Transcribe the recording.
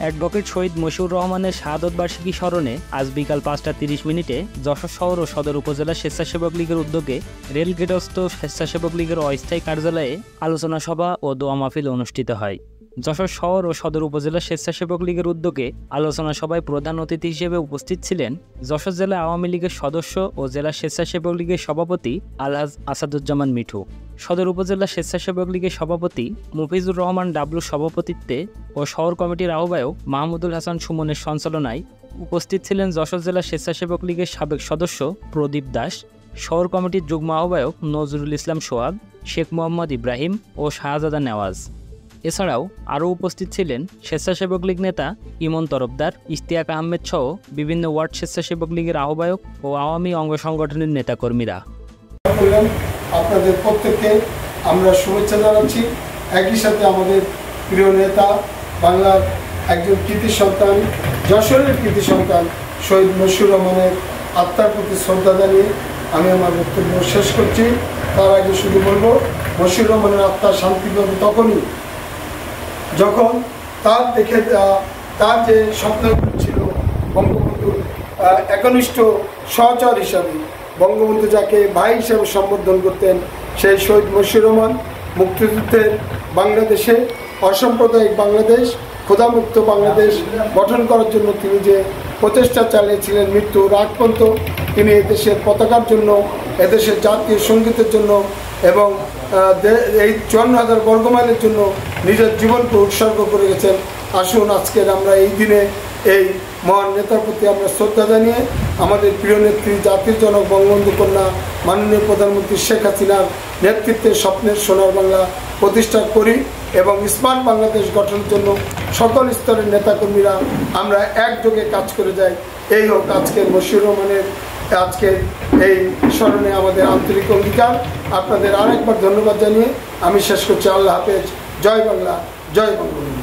Advocate শহীদ মশিউর রহমানের শাহাদত বার্ষিকী স্মরণে আজ বিকাল 5:30 যশোর শহর ও সদর উপজেলা স্বেচ্ছাসেবক লীগের উদ্যোগে রেলগেটস্থ স্বেচ্ছাসেবক লীগের অস্থায়ী কার্যালয়ে আলোচনা সভা ও দোয়া মাহফিল অনুষ্ঠিত হয়। যশোর শহর ও সদর উপজেলা স্বেচ্ছাসেবক লীগের উদ্যোগে আলোচনা সভায় প্রধান অতিথি হিসেবে উপস্থিত ছিলেন যশোর জেলা আওয়ামী লীগের সদস্য ও জেলা স্বেচ্ছাসেবক লীগের সভাপতি আলহাজ আসাদুজ্জামান মিঠু, সদর উপজেলা স্বেচ্ছাসেবক লীগের সভাপতি মুফিজুর রহমান ডাবলুর সভাপতিত্বে ও শহর কমিটির আহ্বায়ক মাহমুদুল হাসান সুমনের সঞ্চালনায় উপস্থিত ছিলেন যশোর জেলা স্বেচ্ছাসেবক লীগের সাবেক সদস্য প্রদীপ দাস, শহর কমিটির যুগ্ম আহ্বায়ক নজরুল ইসলাম সোহাগ, শেখ মোহাম্মদ ইব্রাহিম ও শাহজাদা নেওয়াজ। এছাড়াও আরও উপস্থিত ছিলেন স্বেচ্ছাসেবক লীগ নেতা ইমন তরফদার, ইশতিয়াক আহমেদ সহ বিভিন্ন ওয়ার্ড স্বেচ্ছাসেবক লীগের আহ্বায়ক ও আওয়ামী অঙ্গ সংগঠনের নেতাকর্মীরা। আপনাদের প্রত্যেককে আমরা শুভেচ্ছা জানাচ্ছি। একই সাথে আমাদের প্রিয় নেতা, বাংলার একজন কৃতি সন্তান, যশোরের কৃতি সন্তান শহীদ মশিউর রহমানের আত্মার প্রতি শ্রদ্ধা জানিয়ে আমি আমার বক্তব্য শেষ করছি। তার আগে শুধু বলবো, মশিউর রহমানের আত্মা শান্তি পাবে তখনই যখন তার যে স্বপ্ন ছিল বঙ্গবন্ধুর একনিষ্ঠ সহচর হিসাবে, বঙ্গবন্ধু যাকে ভাই হিসাবে সম্বোধন করতেন, সেই শহীদ মশিউর রহমান মুক্তিযুদ্ধের বাংলাদেশে অসাম্প্রদায়িক বাংলাদেশ, ক্ষুধামুক্ত বাংলাদেশ গঠন করার জন্য তিনি যে প্রচেষ্টা চালিয়েছিলেন মৃত্যুর আগ পর্যন্ত, তিনি এদেশের পতাকার জন্য, এদেশের জাতীয় সঙ্গীতের জন্য এবং এই 54,000 বর্গমাইলের জন্য নিজের জীবনকে উৎসর্গ করে গেছেন। আসুন আজকের আমরা এই দিনে এই মহান নেতার প্রতি আমরা শ্রদ্ধা জানিয়ে আমাদের প্রিয় নেত্রী, জাতির জনক, বঙ্গবন্ধু কন্যা মাননীয় প্রধানমন্ত্রী শেখ হাসিনার নেতৃত্বে স্বপ্নের সোনার বাংলা প্রতিষ্ঠা করি এবং স্মার্ট বাংলাদেশ গঠনের জন্য সকল স্তরের নেতাকর্মীরা আমরা একযোগে কাজ করে যাই। এই হোক আজকের মশিউর রহমানের আজকের এই স্মরণে আমাদের আন্তরিক অঙ্গীকার। আপনাদের আরেকবার ধন্যবাদ জানিয়ে আমি শেষ করছি। আল্লাহ হাফেজ। জয় বাংলা, জয় বঙ্গবন্ধু।